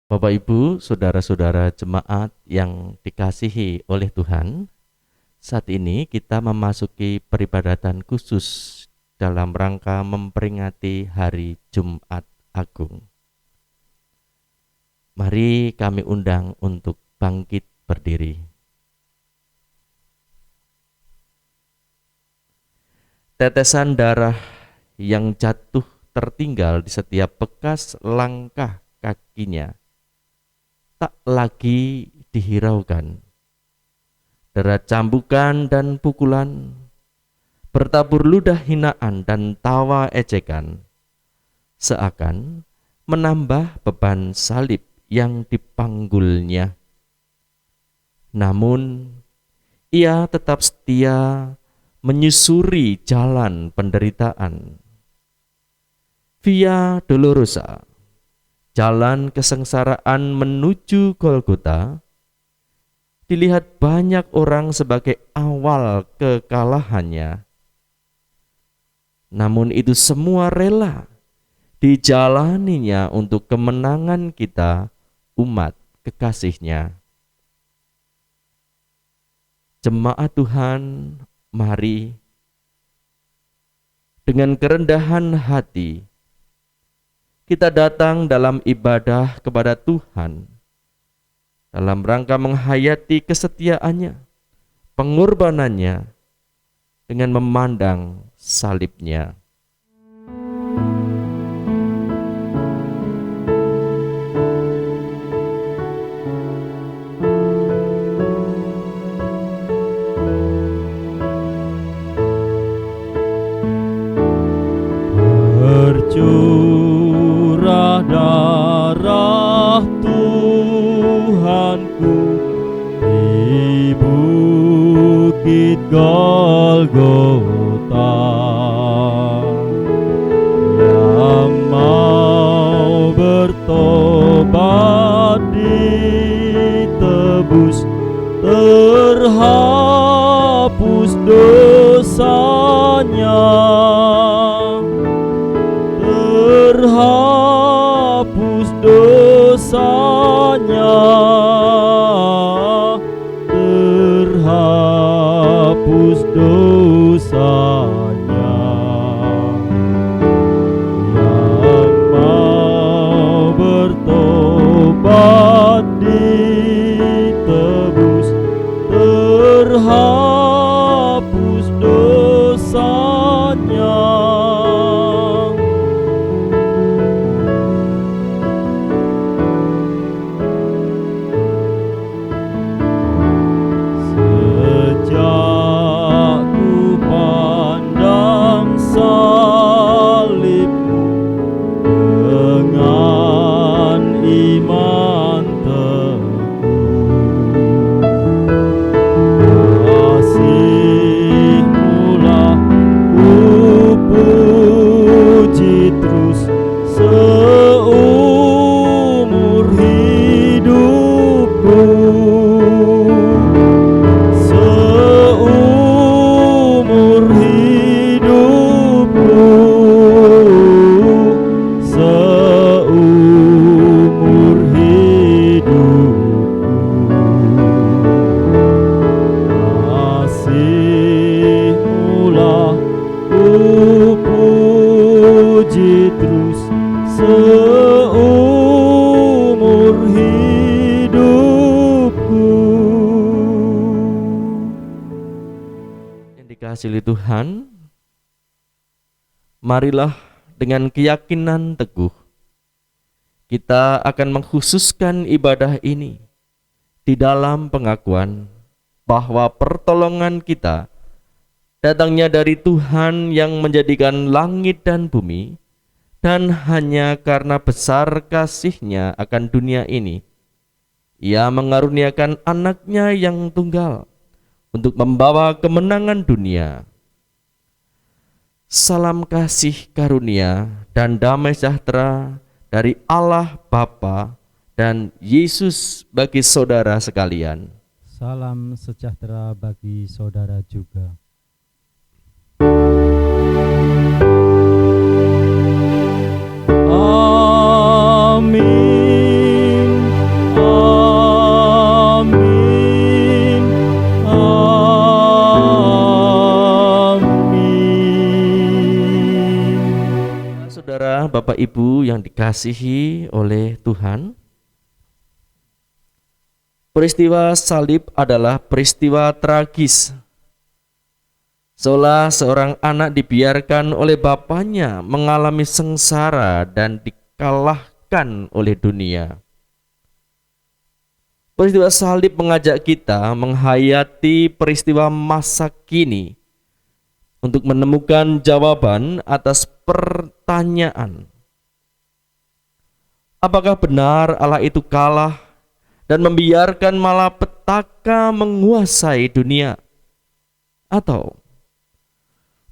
Bapak Ibu, saudara-saudara jemaat yang dikasihi oleh Tuhan, saat ini kita memasuki peribadatan khusus dalam rangka memperingati Hari Jumat Agung. Mari kami undang untuk bangkit berdiri. Tetesan darah yang jatuh tertinggal di setiap bekas langkah kakinya tak lagi dihiraukan. Derat cambukan dan pukulan, bertabur ludah hinaan dan tawa ejekan, seakan menambah beban salib yang dipanggulnya. Namun, ia tetap setia menyusuri jalan penderitaan. Via Dolorosa, jalan kesengsaraan menuju Golgota, dilihat banyak orang sebagai awal kekalahannya. Namun itu semua rela dijalaninya untuk kemenangan kita, umat kekasihnya. Jemaat Tuhan, mari dengan kerendahan hati kita datang dalam ibadah kepada Tuhan dalam rangka menghayati kesetiaannya, pengorbanannya dengan memandang salibnya. Bercurah darah Tuhanku di bukit Golgota, yang mau bertobat ditebus, terhapus dosanya, terhapus dosanya, terhapus dosanya. Yang mau bertobat ditebus, terhapus dosanya. Dikasihi Tuhan, marilah dengan keyakinan teguh kita akan mengkhususkan ibadah ini di dalam pengakuan bahwa pertolongan kita datangnya dari Tuhan yang menjadikan langit dan bumi, dan hanya karena besar kasih-Nya akan dunia ini, Ia mengaruniakan anaknya yang tunggal untuk membawa kemenangan dunia. Salam kasih karunia dan damai sejahtera dari Allah Bapa dan Yesus bagi saudara sekalian. Salam sejahtera bagi saudara juga. Amin. Saudara, Bapak Ibu yang dikasihi oleh Tuhan, peristiwa salib adalah peristiwa tragis. Seolah seorang anak dibiarkan oleh bapaknya mengalami sengsara dan dikalahkan oleh dunia. Peristiwa salib mengajak kita menghayati peristiwa masa kini untuk menemukan jawaban atas pertanyaan. Apakah benar Allah itu kalah dan membiarkan malapetaka menguasai dunia? Atau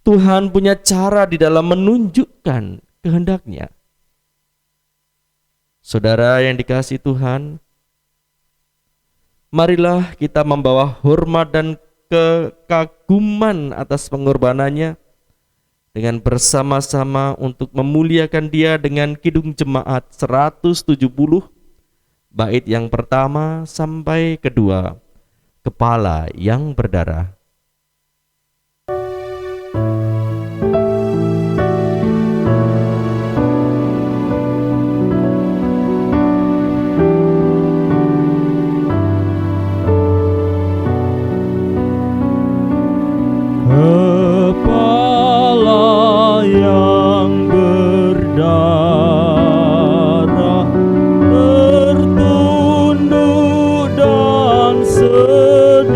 Tuhan punya cara di dalam menunjukkan kehendaknya? Saudara yang dikasihi Tuhan, marilah kita membawa hormat dan kekaguman atas pengorbanannya dengan bersama-sama untuk memuliakan Dia dengan Kidung Jemaat 170 bait yang pertama sampai kedua, Kepala yang Berdarah. Kepala yang berdarah tertunduk dan sedih,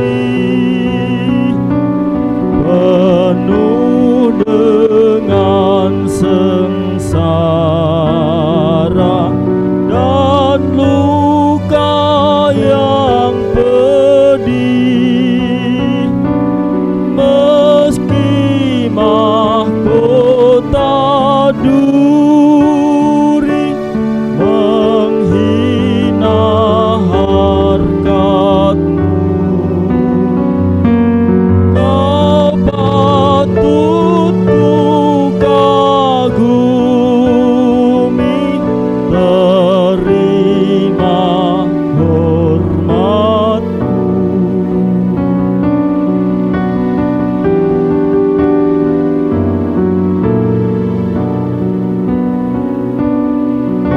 penuh dengan sengsara dan luka yang pedih. Meski mahkota duri menghina harkat-Mu, Kau patut ku kagumi, terima hormat-Mu.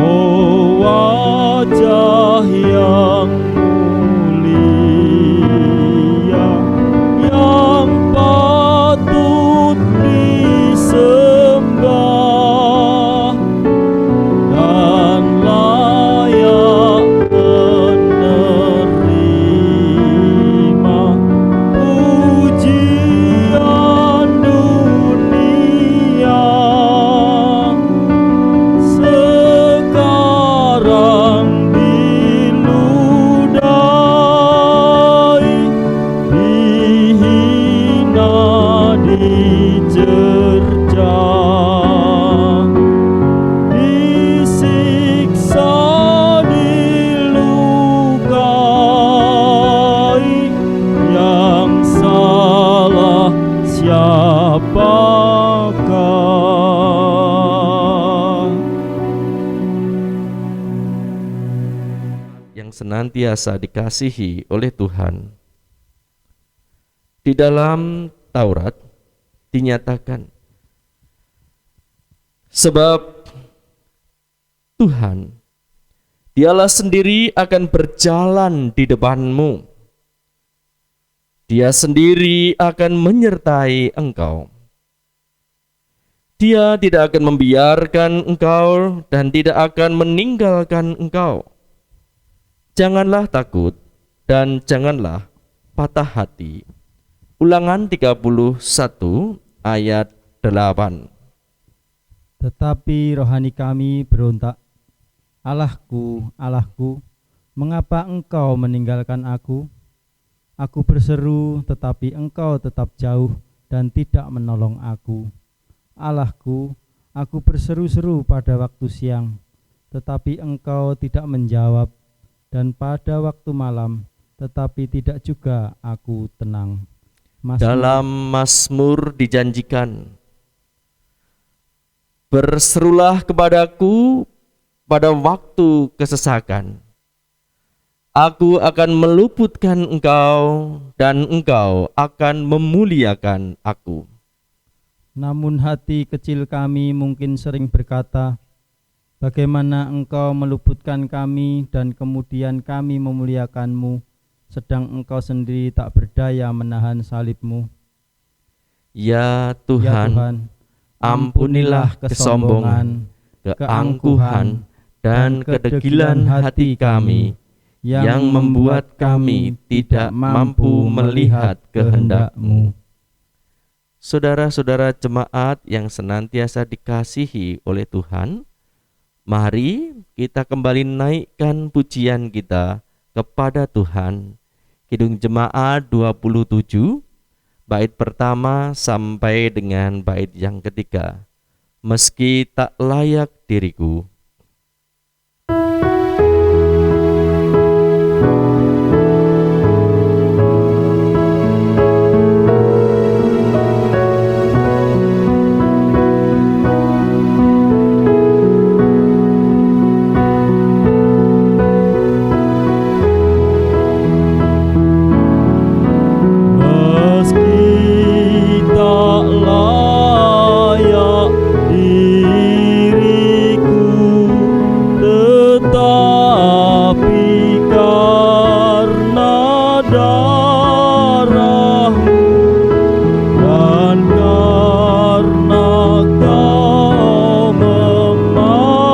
Oh wajah yang mulia, yang patut disembah dan layak menerima pujian dunia. Sekarang diludahi, dihina, dicerca, disiksa, dilukai. Yang salah siapakah? Yang senantiasa dikasihi oleh Tuhan. Di dalam Taurat dinyatakan, sebab Tuhan, Dialah sendiri akan berjalan di depanmu. Dia sendiri akan menyertai engkau. Dia tidak akan membiarkan engkau dan tidak akan meninggalkan engkau. Janganlah takut dan janganlah patah hati. Ulangan 31 ayat 8. Tetapi rohani kami berontak, Allahku, Allahku, mengapa engkau meninggalkan aku? Aku berseru, tetapi engkau tetap jauh dan tidak menolong aku. Allahku, aku berseru-seru pada waktu siang, tetapi engkau tidak menjawab, dan pada waktu malam, tetapi tidak juga aku tenang. Dalam Mazmur dijanjikan, berserulah kepadaku pada waktu kesesakan. Aku akan meluputkan engkau dan engkau akan memuliakan aku. Namun hati kecil kami mungkin sering berkata, Bagaimana Engkau meluputkan kami dan kemudian kami memuliakan-Mu, sedang Engkau sendiri tak berdaya menahan salib-Mu. Ya Ya Tuhan, Tuhan, ampunilah kesombongan, keangkuhan, dan kedegilan hati kami yang membuat kami tidak mampu melihat kehendak-Mu. Saudara-saudara jemaat yang senantiasa dikasihi oleh Tuhan, mari kita kembali naikkan pujian kita kepada Tuhan. Kidung Jemaat 27, bait pertama sampai dengan bait yang ketiga. Meski tak layak diriku. Meski tak layak diriku, tetapi karena darah-Mu dan karena Kau memanggilku,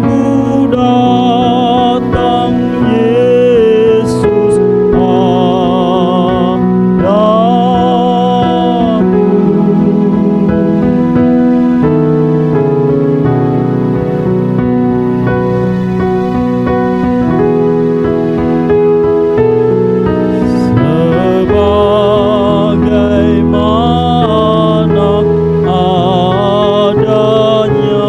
ku datang Yesus sebagaimana adanya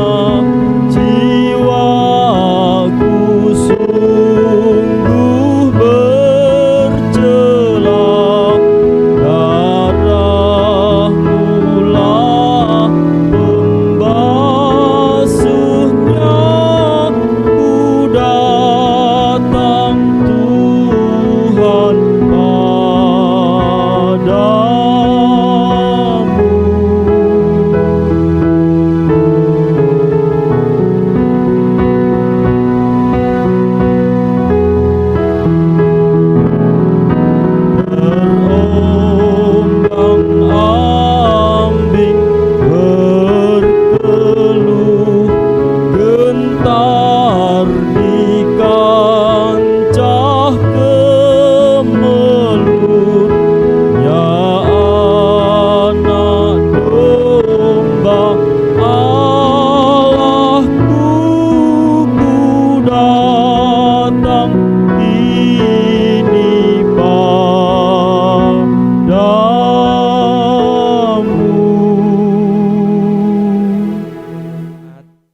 jiwaku sungguh bercela, darah-Mu lah pembasuhnya, ku datang Tuhan terombang-ambing berkeluh, gentar di kancah kemelut. Ya anak domba Allahku, ku datang ini padamu.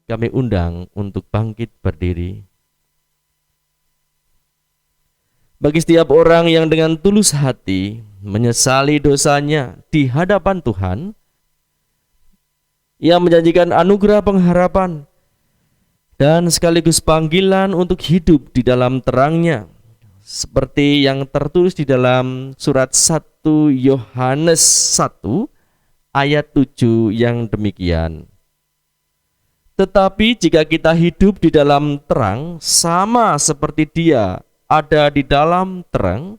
Kami undang untuk bangkit berdiri. Bagi setiap orang yang dengan tulus hati menyesali dosanya di hadapan Tuhan, Ia menjanjikan anugerah pengharapan dan sekaligus panggilan untuk hidup di dalam terang-Nya, seperti yang tertulis di dalam surat 1 Yohanes 1 ayat 7 yang demikian. Tetapi jika kita hidup di dalam terang, sama seperti Dia ada di dalam terang,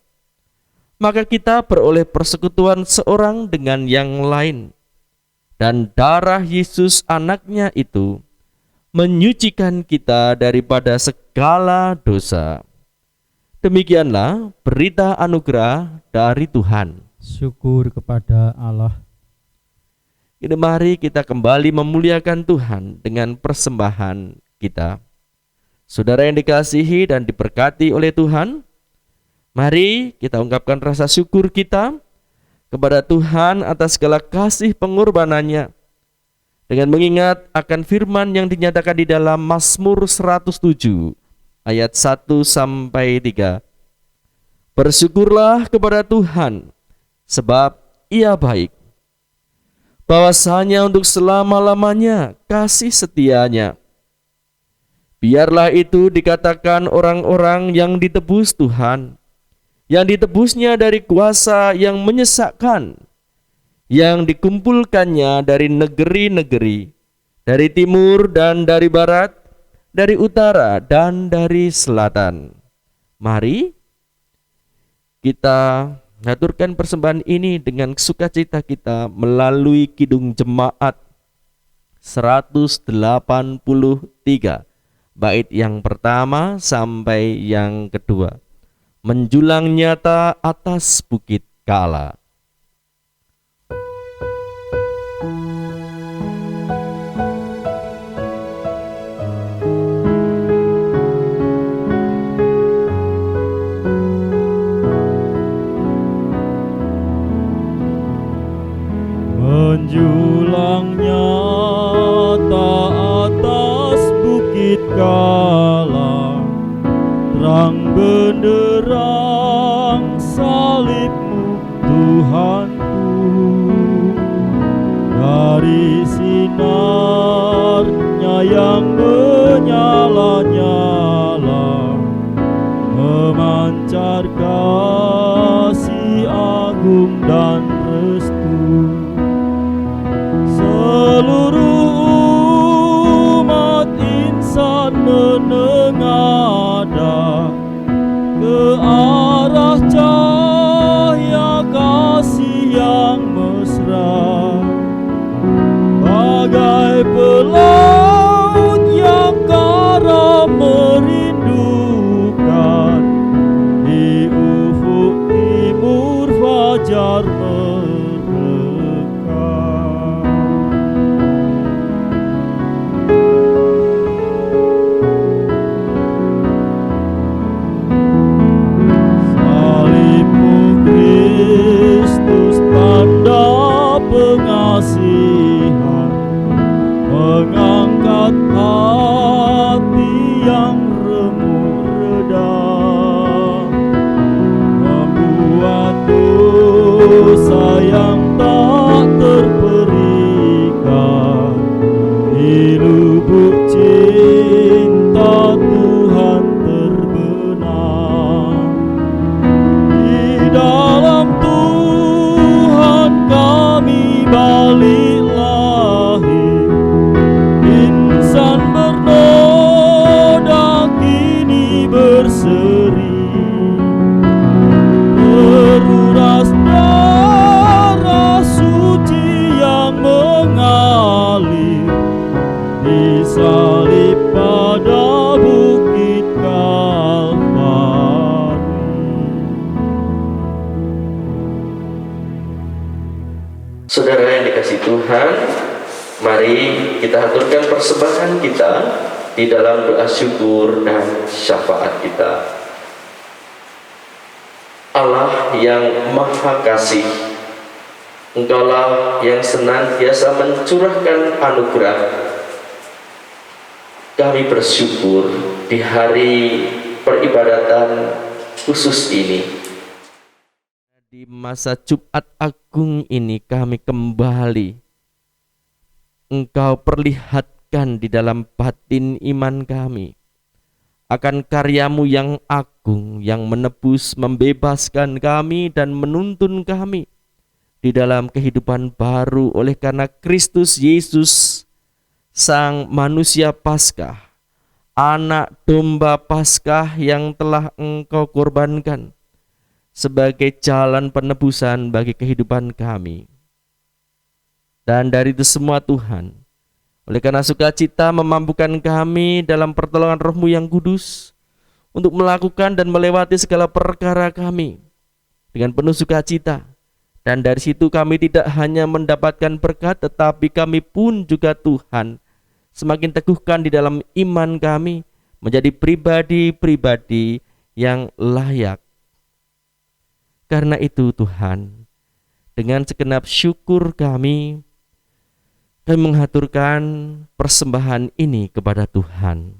maka kita beroleh persekutuan seorang dengan yang lain, dan darah Yesus anaknya itu menyucikan kita daripada segala dosa. Demikianlah berita anugerah dari Tuhan. Syukur kepada Allah. Kini mari kita kembali memuliakan Tuhan dengan persembahan kita. Saudara yang dikasihi dan diberkati oleh Tuhan, mari kita ungkapkan rasa syukur kita kepada Tuhan atas segala kasih pengorbanannya, dengan mengingat akan firman yang dinyatakan di dalam Mazmur 107 ayat 1 sampai 3. Bersyukurlah kepada Tuhan, sebab Ia baik. Bahwasanya untuk selama-lamanya kasih setia-Nya. Biarlah itu dikatakan orang-orang yang ditebus Tuhan, yang ditebusnya dari kuasa yang menyesakkan, yang dikumpulkannya dari negeri-negeri, dari timur dan dari barat, dari utara dan dari selatan. Mari kita mengaturkan persembahan ini dengan sukacita kita melalui Kidung Jemaat 183, bait yang pertama sampai yang kedua. Menjulang nyata atas bukit Kala. Menjulang nyata atas bukit Kala, terang benderang salib-Mu Tuhanku. Dari sinarnya yang menyala-nyala, memancar kasih agung dan restu. Seluruh umat insan menengadah ke arah cahaya kasih yang mesra, bagai pelaut yang karam merindukan di ufuk timur fajar mereka. Salib-Mu Kristus tanda pengasihan, mengangkat hati yang remuk redam, membuat dosa yang tak terperikan di lubuk cinta Tuhan terbenam. Di dalam Tuhan kami balik lahir, insan bernoda kini berseri, teruras darah suci yang mengalir, disalib pada bukit Kalvari. Saudara yang dikasihi Tuhan, mari kita aturkan persembahan kita di dalam doa syukur dan syafaat kita. Allah yang Maha Kasih, Engkaulah yang senantiasa mencurahkan anugerah. Kami bersyukur di hari peribadatan khusus ini. Di masa Jumat Agung ini kami kembali Engkau perlihatkan di dalam batin iman kami akan karya-Mu yang agung, yang menebus, membebaskan kami dan menuntun kami di dalam kehidupan baru oleh karena Kristus Yesus, Sang Manusia Paskah, Anak Domba Paskah yang telah Engkau korbankan sebagai jalan penebusan bagi kehidupan kami. Dan dari itu semua Tuhan, oleh karena sukacita memampukan kami dalam pertolongan Roh-Mu yang kudus untuk melakukan dan melewati segala perkara kami dengan penuh sukacita. Dan dari situ kami tidak hanya mendapatkan berkat, tetapi kami pun juga Tuhan semakin teguhkan di dalam iman kami menjadi pribadi-pribadi yang layak. Karena itu Tuhan, dengan segenap syukur kami menghaturkan persembahan ini kepada Tuhan.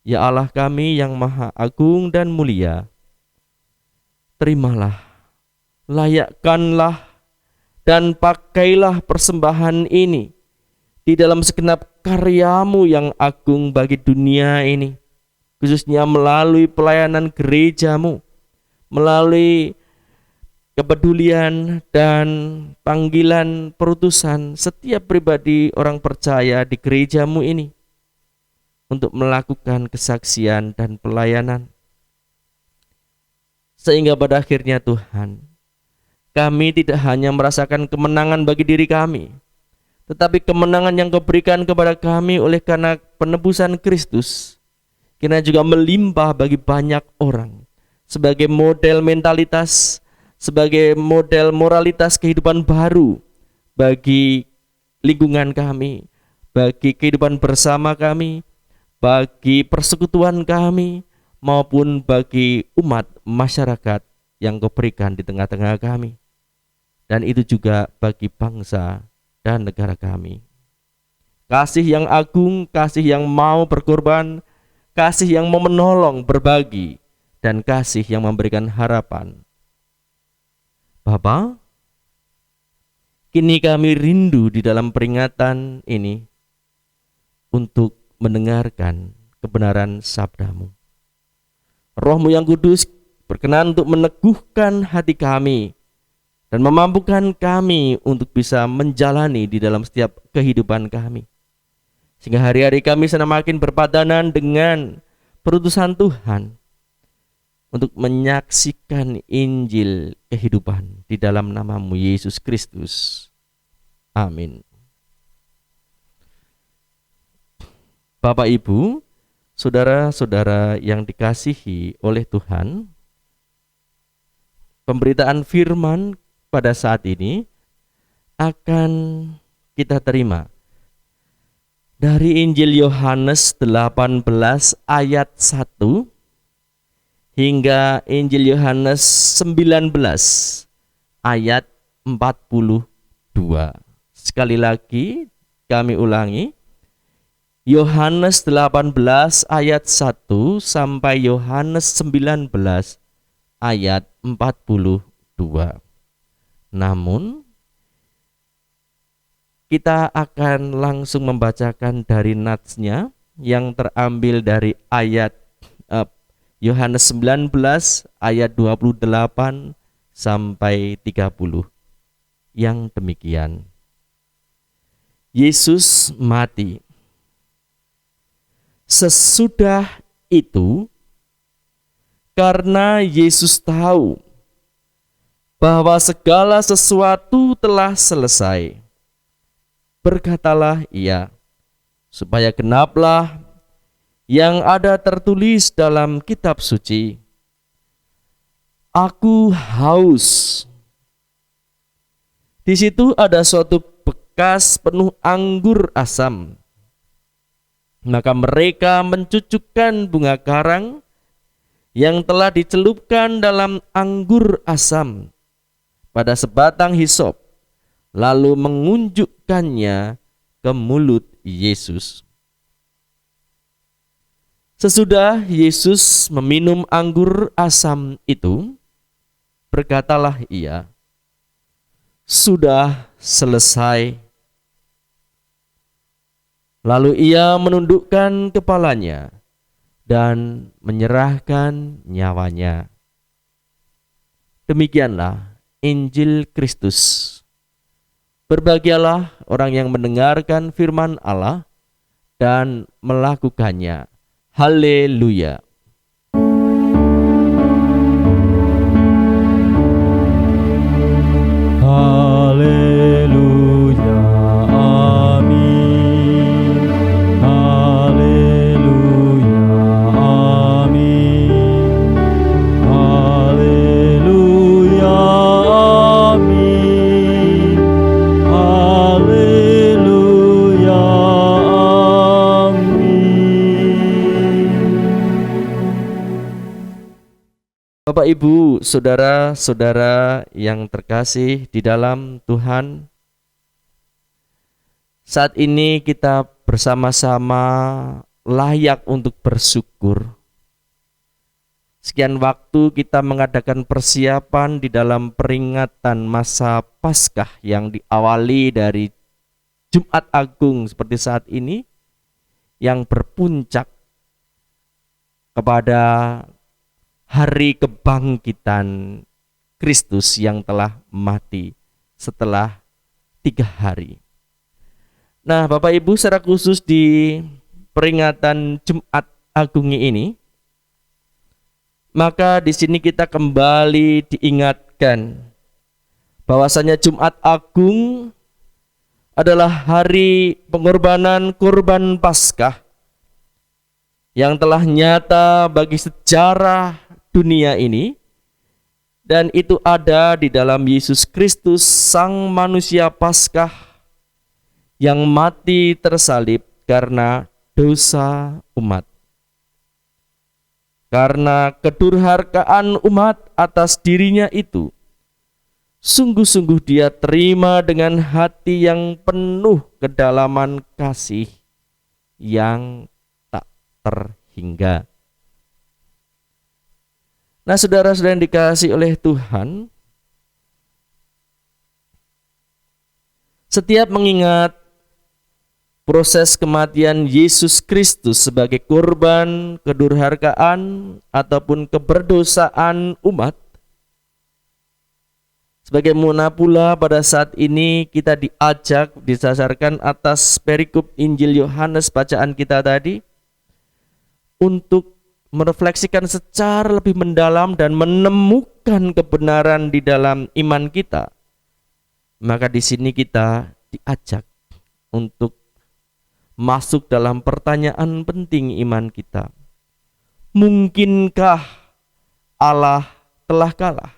Ya Allah kami yang Maha Agung dan Mulia, terimalah, layakkanlah dan pakailah persembahan ini di dalam segenap karya-Mu yang agung bagi dunia ini, khususnya melalui pelayanan gereja-Mu, melalui kepedulian dan panggilan perutusan setiap pribadi orang percaya di gerejamu ini untuk melakukan kesaksian dan pelayanan. Sehingga pada akhirnya Tuhan, kami tidak hanya merasakan kemenangan bagi diri kami, tetapi kemenangan yang Kau berikan kepada kami oleh karena penebusan Kristus, kiranya juga melimpah bagi banyak orang, sebagai model mentalitas, sebagai model moralitas kehidupan baru bagi lingkungan kami, bagi kehidupan bersama kami, bagi persekutuan kami, maupun bagi umat masyarakat yang Kau berikan di tengah-tengah kami. Dan itu juga bagi bangsa dan negara kami. Kasih yang agung, kasih yang mau berkorban, kasih yang mau menolong, berbagi, dan kasih yang memberikan harapan. Bapa, kini kami rindu di dalam peringatan ini untuk mendengarkan kebenaran sabda-Mu. Roh-Mu yang kudus berkenan untuk meneguhkan hati kami dan memampukan kami untuk bisa menjalani di dalam setiap kehidupan kami, sehingga hari-hari kami semakin berpadanan dengan perutusan Tuhan untuk menyaksikan Injil kehidupan di dalam nama-Mu Yesus Kristus. Amin. Bapak, Ibu, saudara-saudara yang dikasihi oleh Tuhan, pemberitaan firman pada saat ini akan kita terima dari Injil Yohanes 18 ayat 1 hingga Injil Yohanes 19 ayat 42. Sekali lagi kami ulangi, Yohanes 18 ayat 1 sampai Yohanes 19 ayat 42. Namun kita akan langsung membacakan dari natsnya yang terambil dari ayat Yohanes 19 ayat 28 sampai 30 yang demikian. Yesus mati. Sesudah itu, karena Yesus tahu bahwa segala sesuatu telah selesai, berkatalah Ia, supaya genaplah yang ada tertulis dalam kitab suci, "Aku haus." Di situ ada suatu bekas penuh anggur asam. Maka mereka mencucukkan bunga karang yang telah dicelupkan dalam anggur asam pada sebatang hisop, lalu mengunjukkannya ke mulut Yesus. Sesudah Yesus meminum anggur asam itu, berkatalah Ia, "Sudah selesai." Lalu Ia menundukkan kepalanya dan menyerahkan nyawanya. Demikianlah Injil Kristus. Berbahagialah orang yang mendengarkan firman Allah dan melakukannya. Haleluya. Haleluya, amin. Haleluya, amin. Haleluya, amin. Haleluya, amin. Bapak, Ibu, saudara-saudara yang terkasih di dalam Tuhan, saat ini kita bersama-sama layak untuk bersyukur. Sekian waktu kita mengadakan persiapan di dalam peringatan masa Paskah yang diawali dari Jumat Agung seperti saat ini, yang berpuncak kepada hari kebangkitan Kristus yang telah mati setelah 3 hari. Nah, Bapak Ibu, secara khusus di peringatan Jumat Agung ini, maka di sini kita kembali diingatkan bahwasanya Jumat Agung adalah hari pengorbanan kurban Paskah yang telah nyata bagi sejarah dunia ini, dan itu ada di dalam Yesus Kristus, Sang Manusia Paskah yang mati tersalib karena dosa umat. Karena kedurhakaan umat atas dirinya itu, sungguh-sungguh dia terima dengan hati yang penuh kedalaman kasih yang tak terhingga. Nah, saudara-saudara yang dikasihi oleh Tuhan, setiap mengingat proses kematian Yesus Kristus sebagai korban kedurhakaan ataupun keberdosaan umat, sebagaimana pula pada saat ini kita diajak didasarkan atas perikop Injil Yohanes bacaan kita tadi untuk merefleksikan secara lebih mendalam dan menemukan kebenaran di dalam iman kita. Maka di sini kita diajak untuk masuk dalam pertanyaan penting iman kita. Mungkinkah Allah telah kalah?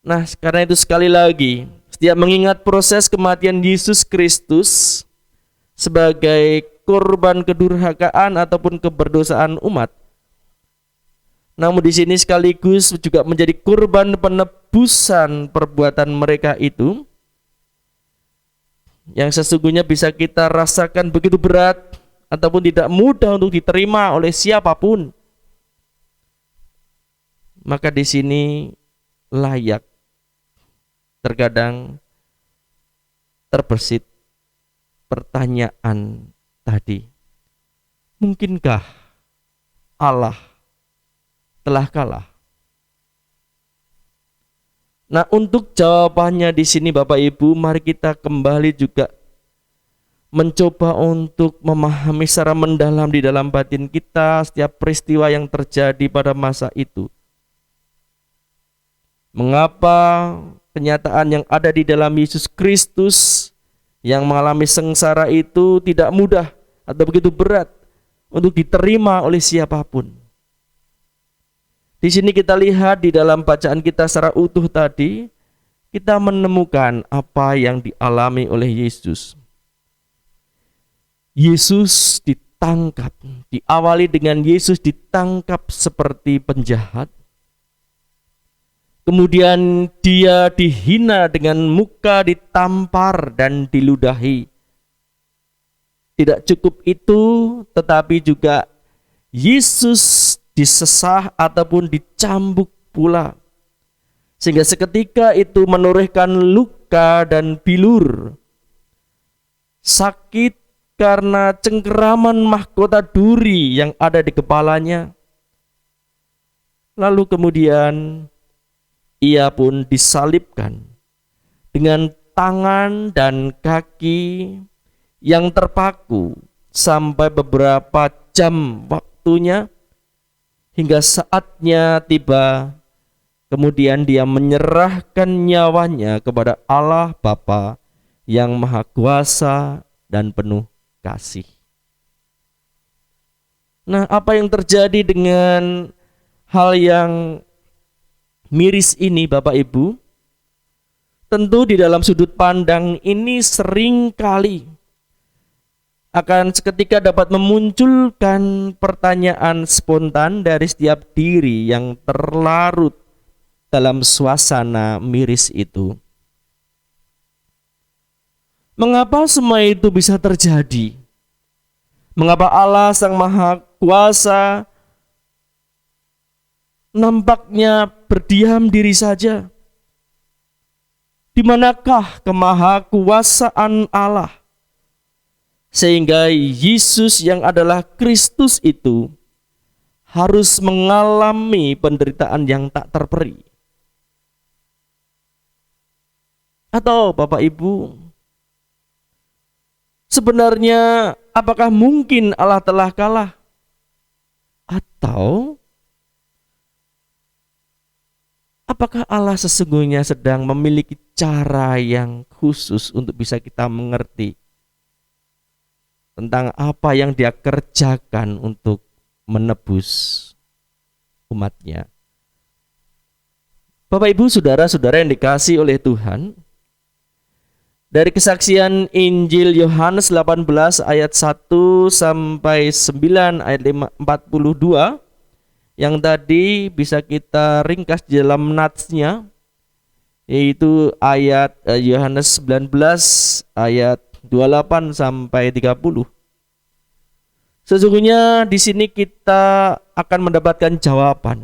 Nah, karena itu sekali lagi, setiap mengingat proses kematian Yesus Kristus sebagai korban kedurhakaan ataupun keberdosaan umat, namun di sini sekaligus juga menjadi korban penebusan perbuatan mereka itu, yang sesungguhnya bisa kita rasakan begitu berat ataupun tidak mudah untuk diterima oleh siapapun. Maka di sini layak terkadang terbersit pertanyaan tadi, mungkinkah Allah telah kalah? Nah, untuk jawabannya di sini Bapak Ibu, mari kita kembali juga mencoba untuk memahami secara mendalam di dalam batin kita setiap peristiwa yang terjadi pada masa itu. Mengapa kenyataan yang ada di dalam Yesus Kristus yang mengalami sengsara itu tidak mudah atau begitu berat untuk diterima oleh siapapun? Di sini kita lihat di dalam bacaan kita secara utuh tadi, kita menemukan apa yang dialami oleh Yesus. Yesus ditangkap, diawali dengan Yesus ditangkap seperti penjahat. Kemudian dia dihina dengan muka ditampar dan diludahi. Tidak cukup itu, tetapi juga Yesus disesah ataupun dicambuk pula, sehingga seketika itu menorehkan luka dan bilur. Sakit karena cengkeraman mahkota duri yang ada di kepalanya. Lalu kemudian ia pun disalibkan dengan tangan dan kaki yang terpaku sampai beberapa jam waktunya, hingga saatnya tiba, kemudian dia menyerahkan nyawanya kepada Allah Bapa yang Maha Kuasa dan penuh kasih. Nah, apa yang terjadi dengan hal yang miris ini Bapak Ibu? Tentu di dalam sudut pandang ini sering kali akan seketika dapat memunculkan pertanyaan spontan dari setiap diri yang terlarut dalam suasana miris itu. Mengapa semua itu bisa terjadi? Mengapa Allah Sang Maha Kuasa nampaknya berdiam diri saja? Di manakah kemahakuasaan Allah sehingga Yesus yang adalah Kristus itu harus mengalami penderitaan yang tak terperi? Atau Bapak Ibu, sebenarnya apakah mungkin Allah telah kalah? Atau apakah Allah sesungguhnya sedang memiliki cara yang khusus untuk bisa kita mengerti tentang apa yang Dia kerjakan untuk menebus umatnya? Bapak Ibu, saudara-saudara yang dikasihi oleh Tuhan, dari kesaksian Injil Yohanes 18 ayat 1 sampai 9 ayat 42 yang tadi bisa kita ringkas di dalam natsnya, yaitu ayat Yohanes 19 ayat 28 sampai 30. Sesungguhnya di sini kita akan mendapatkan jawaban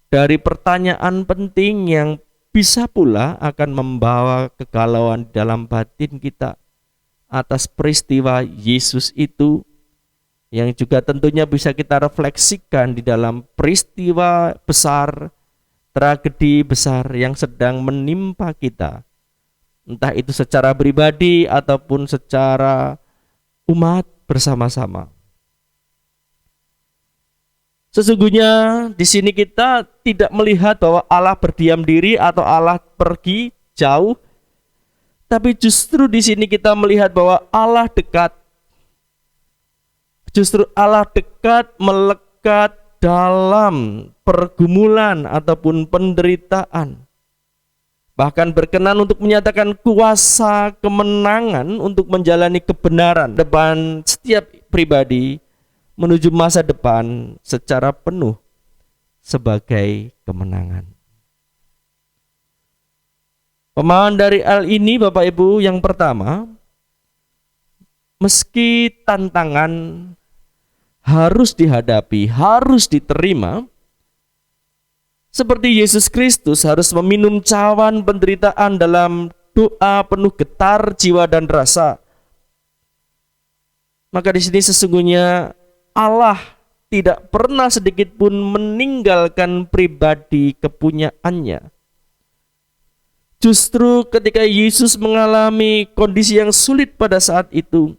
dari pertanyaan penting yang bisa pula akan membawa kegalauan dalam batin kita atas peristiwa Yesus itu, yang juga tentunya bisa kita refleksikan di dalam peristiwa besar, tragedi besar yang sedang menimpa kita, entah itu secara pribadi ataupun secara umat bersama-sama. Sesungguhnya di sini kita tidak melihat bahwa Allah berdiam diri atau Allah pergi jauh, tapi justru di sini kita melihat bahwa Allah dekat. Justru Allah dekat, melekat dalam pergumulan ataupun penderitaan. Bahkan berkenan untuk menyatakan kuasa kemenangan untuk menjalani kebenaran depan setiap pribadi menuju masa depan secara penuh sebagai kemenangan. Pemahaman dari hal ini Bapak Ibu, yang pertama, meski tantangan harus dihadapi, harus diterima, seperti Yesus Kristus harus meminum cawan penderitaan dalam doa penuh getar jiwa dan rasa, maka di sini sesungguhnya Allah tidak pernah sedikit pun meninggalkan pribadi kepunyaannya. Justru ketika Yesus mengalami kondisi yang sulit pada saat itu,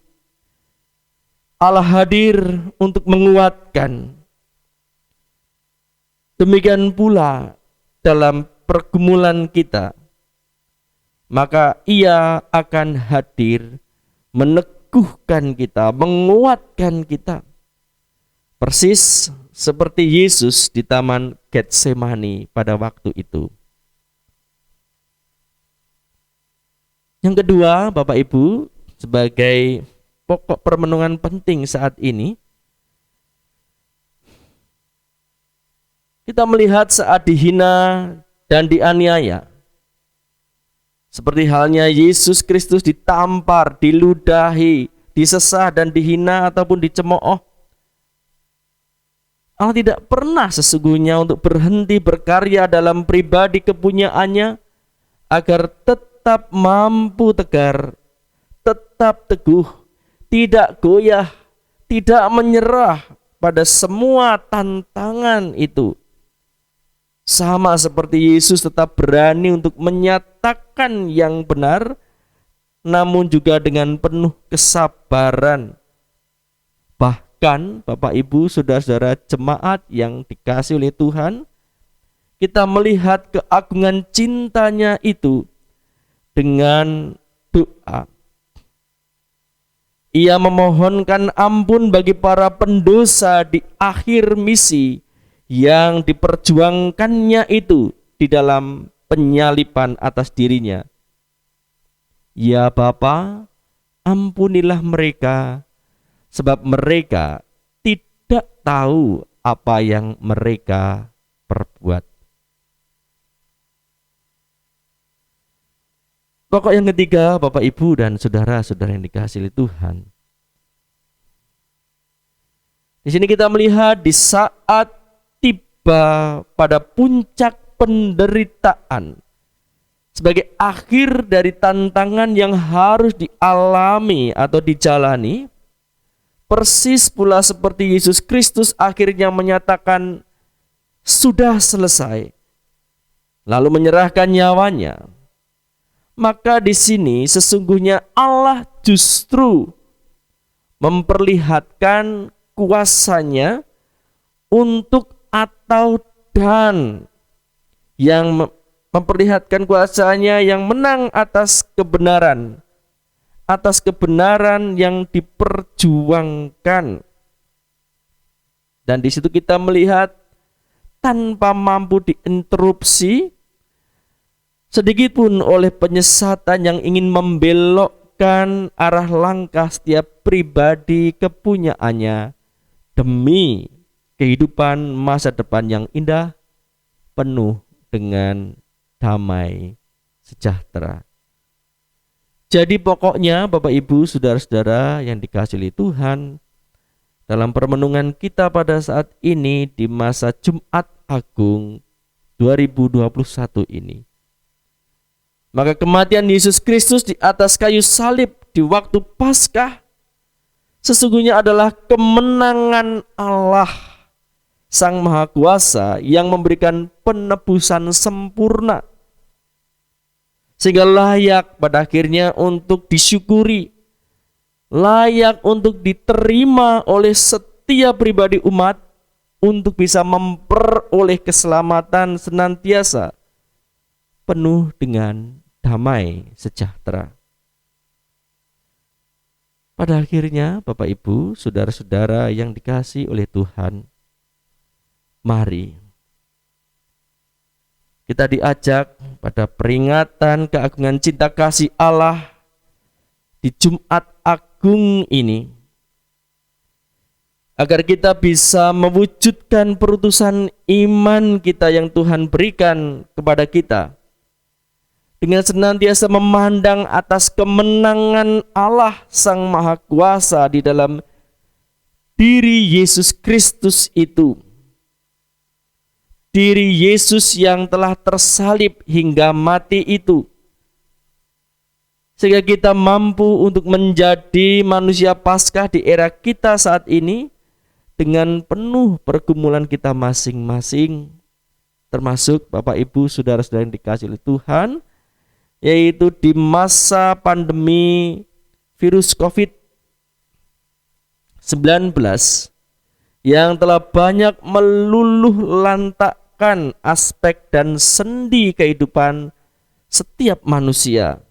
Allah hadir untuk menguatkan. Demikian pula dalam pergumulan kita, maka Ia akan hadir meneguhkan kita, menguatkan kita. Persis seperti Yesus di Taman Getsemani pada waktu itu. Yang kedua, Bapak Ibu, sebagai pokok permenungan penting saat ini, kita melihat saat dihina dan dianiaya, seperti halnya Yesus Kristus ditampar, diludahi, disesah dan dihina ataupun dicemooh, Allah tidak pernah sesungguhnya untuk berhenti berkarya dalam pribadi kepunyaannya agar tetap mampu tegar, tetap teguh, tidak goyah, tidak menyerah pada semua tantangan itu. Sama seperti Yesus tetap berani untuk menyatakan yang benar, namun juga dengan penuh kesabaran. Bahkan Bapak Ibu, saudara-saudara jemaat yang dikasihi oleh Tuhan, kita melihat keagungan cintanya itu dengan doa. Ia memohonkan ampun bagi para pendosa di akhir misi yang diperjuangkannya itu di dalam penyaliban atas dirinya. Ya Bapa, ampunilah mereka, sebab mereka tidak tahu apa yang mereka perbuat. Pokok yang ketiga, Bapak Ibu dan saudara-saudara yang dikasihi Tuhan, di sini kita melihat di saat tiba pada puncak penderitaan sebagai akhir dari tantangan yang harus dialami atau dijalani, persis pula seperti Yesus Kristus akhirnya menyatakan sudah selesai, lalu menyerahkan nyawanya. Maka di sini sesungguhnya Allah justru memperlihatkan kuasanya untuk atau dan, yang memperlihatkan kuasanya yang menang atas kebenaran yang diperjuangkan. Dan di situ kita melihat tanpa mampu diinterupsi sedikit pun oleh penyesatan yang ingin membelokkan arah langkah setiap pribadi kepunyaannya demi kehidupan masa depan yang indah, penuh dengan damai sejahtera. Jadi pokoknya Bapak Ibu saudara-saudara yang dikasihi Tuhan, dalam permenungan kita pada saat ini di masa Jumat Agung 2021 ini, maka kematian Yesus Kristus di atas kayu salib di waktu Paskah sesungguhnya adalah kemenangan Allah Sang Maha Kuasa yang memberikan penebusan sempurna, sehingga layak pada akhirnya untuk disyukuri, layak untuk diterima oleh setiap pribadi umat untuk bisa memperoleh keselamatan senantiasa penuh dengan damai sejahtera. Pada akhirnya Bapak Ibu saudara-saudara yang dikasihi oleh Tuhan, mari kita diajak pada peringatan keagungan cinta kasih Allah di Jumat Agung ini, agar kita bisa mewujudkan perutusan iman kita yang Tuhan berikan kepada kita, dengan senantiasa memandang atas kemenangan Allah Sang Maha Kuasa di dalam diri Yesus Kristus itu. Diri Yesus yang telah tersalib hingga mati itu, sehingga kita mampu untuk menjadi manusia Paskah di era kita saat ini dengan penuh pergumulan kita masing-masing, termasuk Bapak Ibu saudara-saudara yang dikasihi oleh Tuhan, yaitu di masa pandemi virus COVID-19 yang telah banyak meluluh lantakkan aspek dan sendi kehidupan setiap manusia.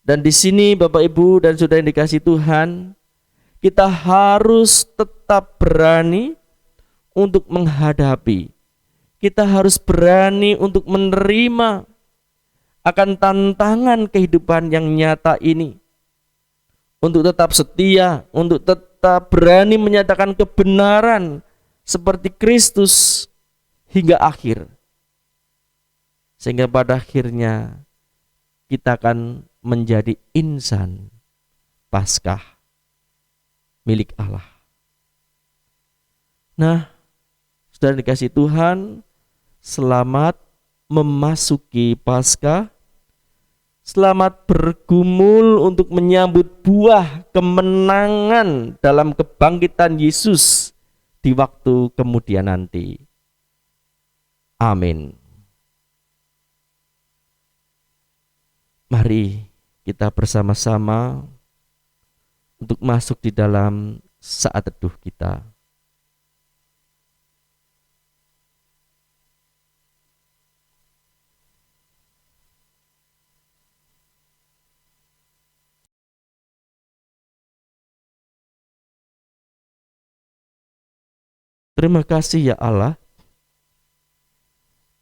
Dan di sini Bapak Ibu dan saudara yang dikasihi Tuhan, kita harus tetap berani untuk menghadapi, kita harus berani untuk menerima akan tantangan kehidupan yang nyata ini, untuk tetap setia, untuk tetap berani menyatakan kebenaran seperti Kristus hingga akhir, sehingga pada akhirnya kita akan menjadi insan Paskah milik Allah. Nah, saudara dikasihi Tuhan, selamat memasuki Paskah. Selamat bergumul untuk menyambut buah kemenangan dalam kebangkitan Yesus di waktu kemudian nanti. Amin. Mari kita bersama-sama untuk masuk di dalam saat teduh kita. Terima kasih ya Allah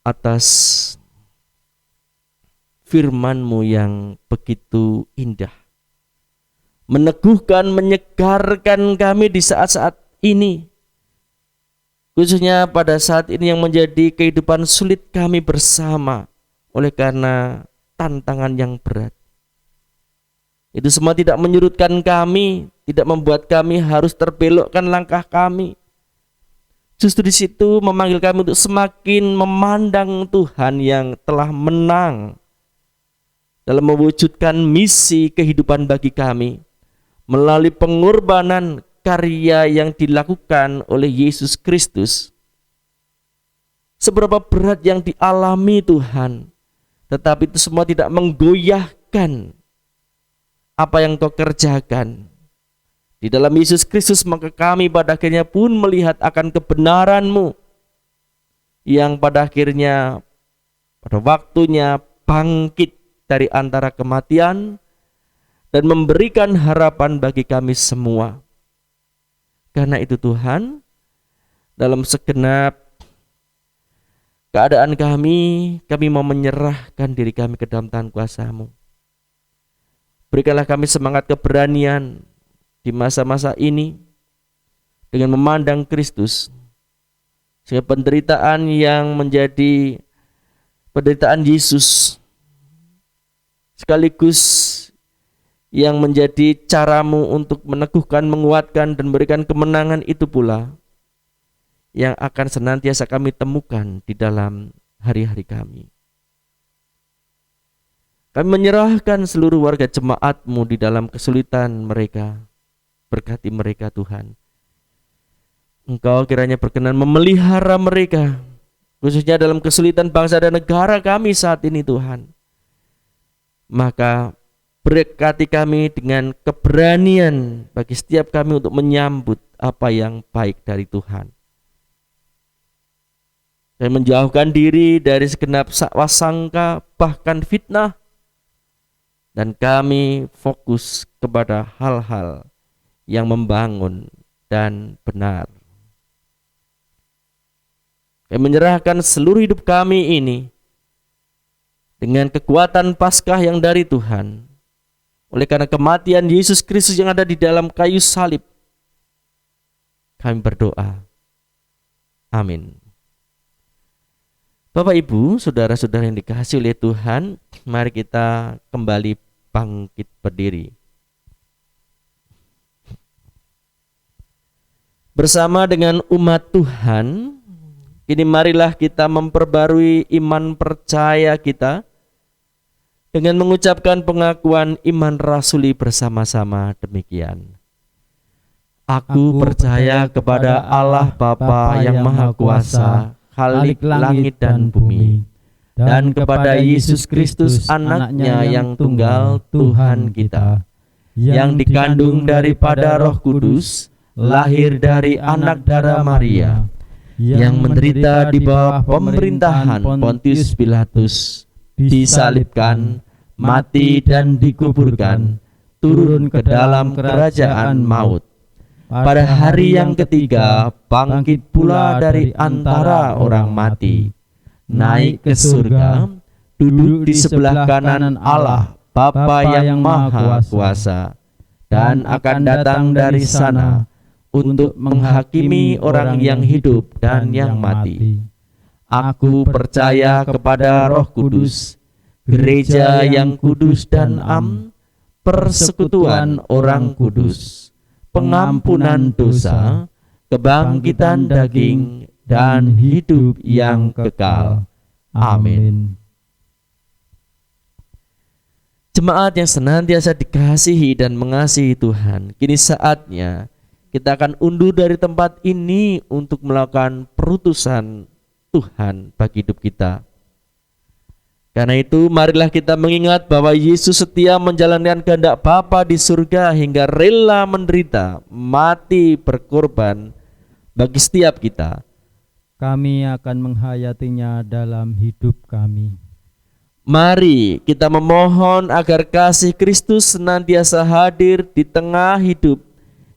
atas firman-Mu yang begitu indah, meneguhkan, menyegarkan kami di saat-saat ini, khususnya pada saat ini yang menjadi kehidupan sulit kami bersama oleh karena tantangan yang berat. Itu semua tidak menyurutkan kami, tidak membuat kami harus terbelokkan langkah kami. Justru di situ memanggil kami untuk semakin memandang Tuhan yang telah menang dalam mewujudkan misi kehidupan bagi kami, melalui pengorbanan karya yang dilakukan oleh Yesus Kristus, seberapa berat yang dialami Tuhan, tetapi itu semua tidak menggoyahkan apa yang Kau kerjakan di dalam Yesus Kristus. Maka kami pada akhirnya pun melihat akan kebenaran-Mu yang pada akhirnya pada waktunya bangkit dari antara kematian dan memberikan harapan bagi kami semua. Karena itu Tuhan, dalam segenap keadaan kami mau menyerahkan diri kami ke dalam tangan kuasa-Mu. Berikanlah kami semangat keberanian di masa-masa ini dengan memandang Kristus, sehingga penderitaan yang menjadi penderitaan Yesus sekaligus yang menjadi caramu untuk meneguhkan, menguatkan, dan memberikan kemenangan itu pula yang akan senantiasa kami temukan di dalam hari-hari kami. Kami menyerahkan seluruh warga jemaat-Mu di dalam kesulitan mereka. Berkati mereka Tuhan. Engkau kiranya berkenan memelihara mereka, khususnya dalam kesulitan bangsa dan negara kami saat ini Tuhan. Maka berkati kami dengan keberanian bagi setiap kami untuk menyambut apa yang baik dari Tuhan, dan menjauhkan diri dari segenap wasangka bahkan fitnah, dan kami fokus kepada hal-hal yang membangun dan benar. Kami menyerahkan seluruh hidup kami ini dengan kekuatan Paskah yang dari Tuhan, oleh karena kematian Yesus Kristus yang ada di dalam kayu salib. Kami berdoa. Amin. Bapak, Ibu, saudara-saudara yang dikasihi oleh Tuhan, mari kita kembali bangkit berdiri. Bersama dengan umat Tuhan, kini marilah kita memperbarui iman percaya kita dengan mengucapkan pengakuan iman rasuli bersama-sama demikian. Aku percaya kepada Allah Bapa yang Maha Kuasa, Khalik langit dan bumi, dan kepada Yesus Kristus anaknya yang tunggal Tuhan kita, yang dikandung daripada Roh Kudus, lahir dari anak darah Maria, yang menderita di bawah pemerintahan Pontius Pilatus, disalibkan, mati dan dikuburkan, turun ke dalam kerajaan maut. Pada hari yang ketiga bangkit pula dari antara orang mati, naik ke surga, duduk di sebelah kanan Allah Bapa yang Maha Kuasa, dan akan datang dari sana untuk menghakimi orang yang hidup dan yang mati. Aku percaya kepada Roh Kudus, gereja yang kudus dan am, persekutuan orang kudus, pengampunan dosa, kebangkitan daging, dan hidup yang kekal. Amin. Jemaat yang senantiasa dikasihi dan mengasihi Tuhan, kini saatnya kita akan undur dari tempat ini untuk melakukan perutusan Tuhan bagi hidup kita. Karena itu marilah kita mengingat bahwa Yesus setia menjalankan kehendak Bapa di surga hingga rela menderita, mati berkorban bagi setiap kita. Kami akan menghayatinya dalam hidup kami. Mari kita memohon agar kasih Kristus senantiasa hadir di tengah hidup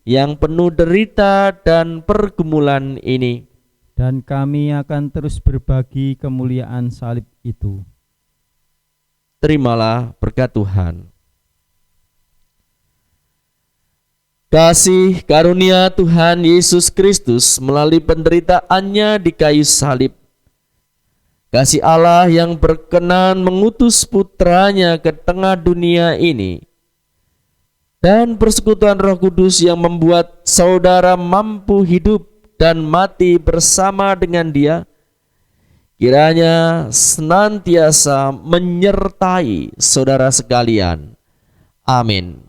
yang penuh derita dan pergumulan ini. Dan kami akan terus berbagi kemuliaan salib itu. Terimalah berkat Tuhan. Kasih karunia Tuhan Yesus Kristus melalui penderitaannya di kayu salib, kasih Allah yang berkenan mengutus putranya ke tengah dunia ini, dan persekutuan Roh Kudus yang membuat saudara mampu hidup dan mati bersama dengan Dia, kiranya senantiasa menyertai saudara sekalian. Amin.